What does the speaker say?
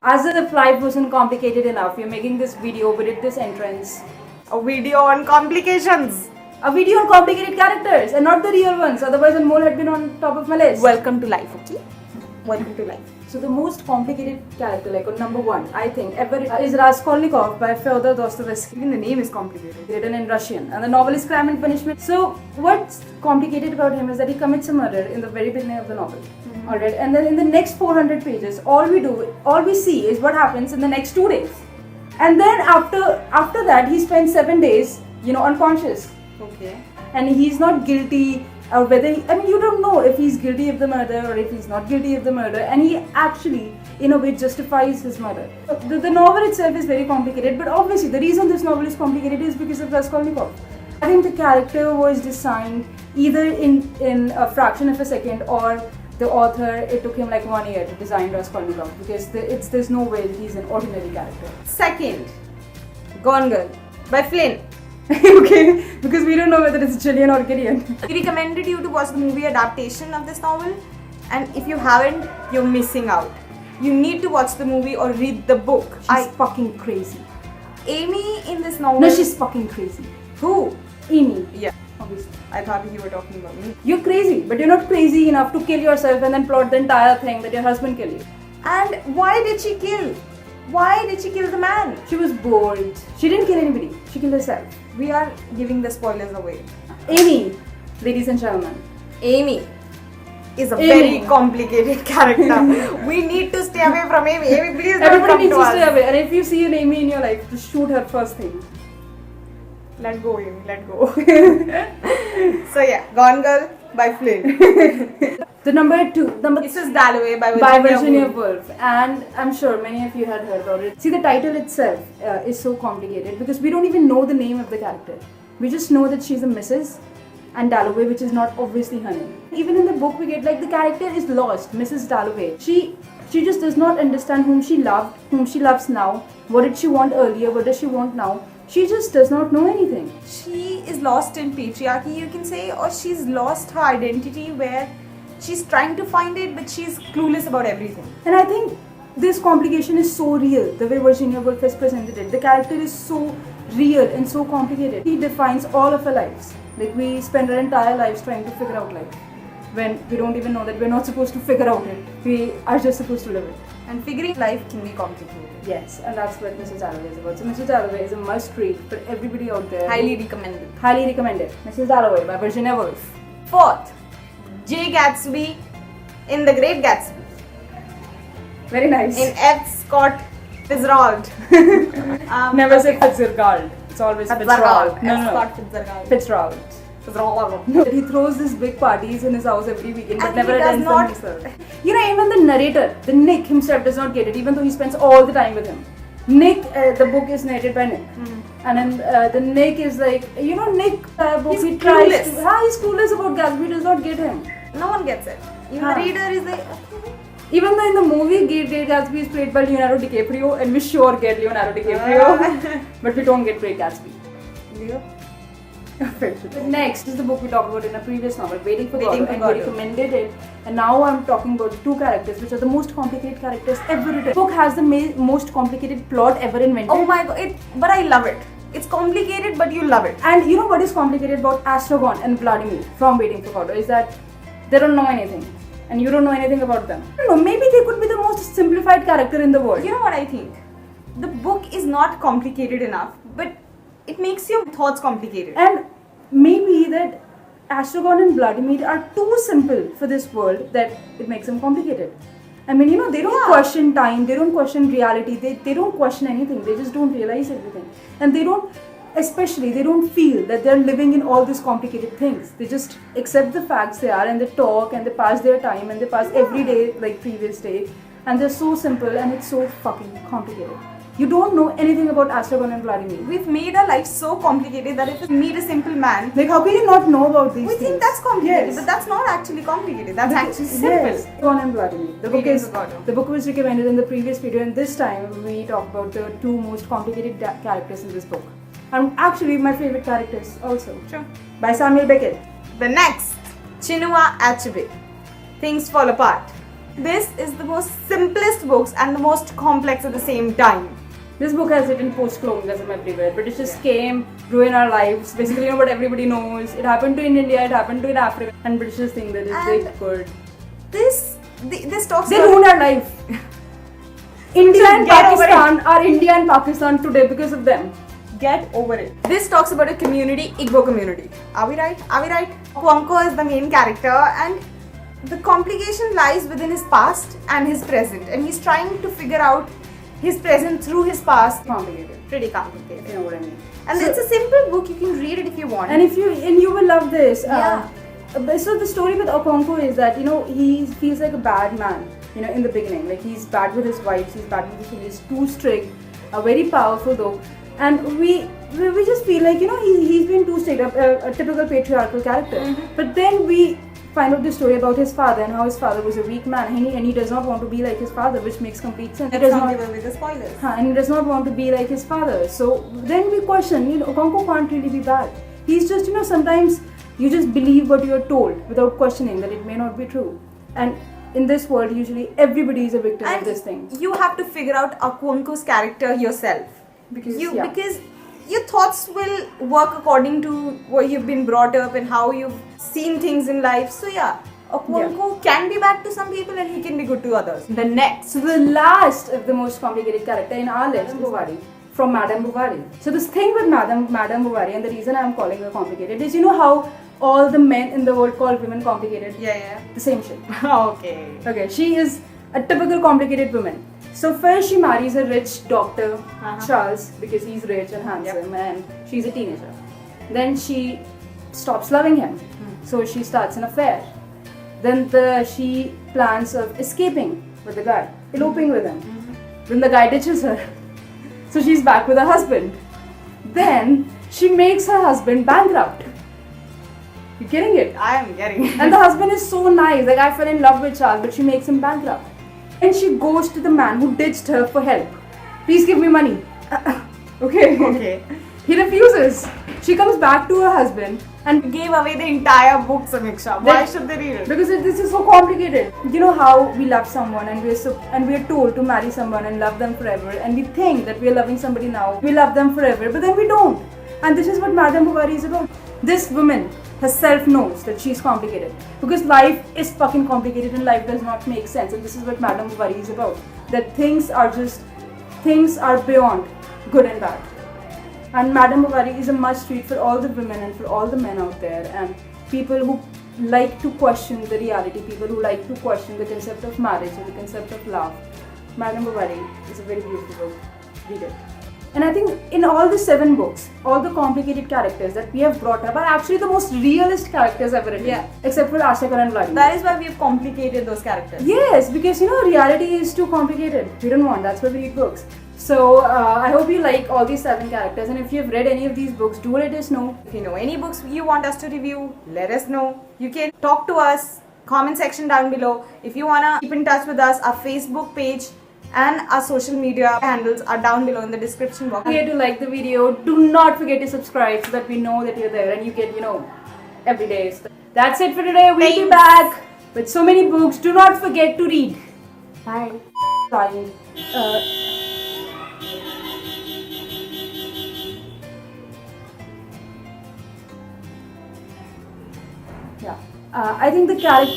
As if life wasn't complicated enough, we're making this video, we did this entrance. A video on complications. A video on complicated characters and not the real ones, otherwise Anmol had been on top of my list. Welcome to life, okay? Welcome to life. So the most complicated character, like on number one, I think, ever is Raskolnikov by Fyodor Dostoevsky. Even the name is complicated. Written in Russian, and the novel is Crime and Punishment. So what's complicated about him is that he commits a murder in the very beginning of the novel. Alright, and then in the next 400 pages, all we see is what happens in the next 2 days. And then after that, he spends 7 days, unconscious. Okay. And he's not guilty, or you don't know if he's guilty of the murder or if he's not guilty of the murder, and he actually, in a way, justifies his murder. The novel itself is very complicated, but obviously the reason this novel is complicated is because of Raskolnikov. I think the character was designed either in a fraction of a second, or the author, it took him like 1 year to design Raskolnikov, because there's no way he's an ordinary character. Second, Gone Girl by Flynn. Okay, because we don't know whether it's Chilean or Korean. We recommended you to watch the movie adaptation of this novel, and if you haven't, you're missing out. You need to watch the movie or read the book. She's fucking crazy. Amy in this novel. No, she's fucking crazy. Who? Amy. Yeah. Obviously. I thought you were talking about me. You're crazy, but you're not crazy enough to kill yourself and then plot the entire thing that your husband killed you. And why did she kill? Why did she kill the man? She was bored. She didn't kill anybody. She killed herself. We are giving the spoilers away. Amy, ladies and gentlemen. Amy is a very complicated character. We need to stay away from Amy. Amy, please don't Everybody come needs to to stay us. away. And if you see an Amy in your life, just shoot her first thing. Let go, Amy. Let go. So yeah, Gone Girl by Flynn. The number two. Mrs. Dalloway by Virginia Woolf. And I'm sure many of you had heard about it. See, the title itself is so complicated because we don't even know the name of the character. We just know that she's a Mrs. and Dalloway, which is not obviously her name. Even in the book, we get the character is lost, Mrs. Dalloway. She just does not understand whom she loved, whom she loves now, what did she want earlier, what does she want now. She just does not know anything. She is lost in patriarchy, you can say, or she's lost her identity where she's trying to find it, but she's clueless about everything. And I think this complication is so real, the way Virginia Woolf has presented it. The character is so real and so complicated. He defines all of our lives. We spend our entire lives trying to figure out life, when we don't even know that we're not supposed to figure out it. We are just supposed to live it. And figuring life can be complicated. Yes, and that's what Mrs. Dalloway is about. So Mrs. Dalloway is a must-read for everybody out there. Highly recommended. Highly recommended. Mrs. Dalloway by Virginia Woolf. Fourth, J. Gatsby in The Great Gatsby. Very nice. In F. Scott Fitzgerald. Never say Fitzgerald. It's always Fitzgerald. No. Scott Fitzgerald. Fitzgerald. No. He throws these big parties in his house every weekend, but And never he does attends not- them himself. Even the narrator, the Nick himself, does not get it, even though he spends all the time with him. Nick, the book is narrated by Nick, and then the Nick is Nick. Book, He's he tries clueless. to. He's clueless about Gatsby. Does not get him. No one gets it. Even Huh. the reader is like, okay. Even though in the movie, Great Gatsby is played by Leonardo DiCaprio, and we sure get Leonardo DiCaprio, but we don't get Great Gatsby. Leo? Next is the book we talked about in a previous novel, Waiting for Waiting Godot, for and Godot. we recommended it. And now I'm talking about two characters, which are the most complicated characters ever written. The book has the most complicated plot ever invented. Oh my god, but I love it. It's complicated, but you love it. And you know what is complicated about Astragon and Vladimir from Waiting for Godot is that they don't know anything, and you don't know anything about them. I don't know, maybe they could be the most simplified character in the world. You know what I think? The book is not complicated enough, but it makes your thoughts complicated. And maybe that Astragon and Vladimir are too simple for this world that it makes them complicated. They don't question time, they don't question reality, they don't question anything, they just don't realize everything. And they don't feel that they're living in all these complicated things. They just accept the facts they are, and they talk and they pass their time and they pass every day like previous day. And they're so simple and it's so fucking complicated. You don't know anything about Astragon and Vladimir. We've made our life so complicated that if we meet a simple man, How can you not know about these we things? think that's complicated, Yes. but that's not actually complicated. That's actually simple. Yes, Astragon and Vladimir. The book was recommended in the previous video, and this time we talk about the two most complicated characters in this book. And actually my favorite characters also. Sure. By Samuel Beckett. The next, Chinua Achebe, Things Fall Apart. This is the most simplest books and the most complex at the same time. This book has written post-colonialism everywhere. British came, ruined our lives. Basically, what everybody knows. It happened to in India, it happened to in Africa, and British think that they could. This talks They about ruined our life. India and Get over Pakistan are India and Pakistan today because of them. Get over it. This talks about a community, Igbo community. Are we right? Are we right? Okonkwo is the main character, and the complication lies within his past and his present, and he's trying to figure out his present through his past. Complicated. Pretty complicated. You know what I mean? And So- it's a simple book. You can read it if you want. And you will love this. Yeah. So the story with Okonkwo is that he feels like a bad man. In the beginning, like he's bad with his wives, he's bad with his, he's too strict, very powerful though, and we just feel like he's been too strict, a typical patriarchal character. Mm-hmm. But then we find out the story about his father and how his father was a weak man, and he does not want to be like his father, which makes complete sense. He Let's does not not- give away the spoilers. and he does not want to be like his father. So then we question, Okonkwo can't really be bad. He's just, sometimes you just believe what you're told without questioning that it may not be true. And in this world, usually everybody is a victim of this thing. You have to figure out Okonkwo's character yourself. Because Your thoughts will work according to what you've been brought up and how you've seen things in life. So yeah, Okonkwo can be bad to some people and he can be good to others. The next. So the last of the most complicated character in our list is Bovary, from Madame Bovary. So this thing with Madame Bovary, and the reason I'm calling her complicated is, how all the men in the world call women complicated? Yeah. The same shit. Okay. Okay, she is a typical complicated woman. So first she marries a rich doctor, Charles, because he's rich and handsome, and she's a teenager. Then she stops loving him, so she starts an affair. Then she plans of escaping with the guy, eloping with him. Then the guy ditches her, so she's back with her husband. Then she makes her husband bankrupt. You getting it? I am getting it. And the husband is so nice. Like, I fell in love with Charles, but she makes him bankrupt. And she goes to the man who ditched her for help. Please give me money. Okay. Okay. He refuses. She comes back to her husband and Gave away the entire book, Samiksha. Why should they read it? because this is so complicated. You know how we love someone and we're told to marry someone and love them forever, and we think that we're loving somebody now, we love them forever, but then we don't. And this is what Madame Bovary is about. This woman herself knows that she's complicated because life is fucking complicated and life does not make sense, and this is what Madame Bovary is about. That things are beyond good and bad. And Madame Bovary is a must read for all the women and for all the men out there, and people who like to question the reality, people who like to question the concept of marriage and the concept of love. Madame Bovary is a very beautiful book. Read it. And I think in all the 7 books, all the complicated characters that we have brought up are actually the most realist characters ever written. Yeah. Except for Ashakar and Vladimir. That is why we have complicated those characters. Yes, because reality is too complicated. We don't want. That's why we read books. So I hope you like all these 7 characters, and if you have read any of these books, do let us know. If you know any books you want us to review, let us know. You can talk to us, comment section down below. If you wanna keep in touch with us, our Facebook page and our social media handles are down below in the description box. Don't forget to like the video. Do not forget to subscribe so that we know that you're there and you get, every day. So that's it for today. We'll be Thanks. back with so many books. Do not forget to read. Bye. Fine. Yeah. I think the character.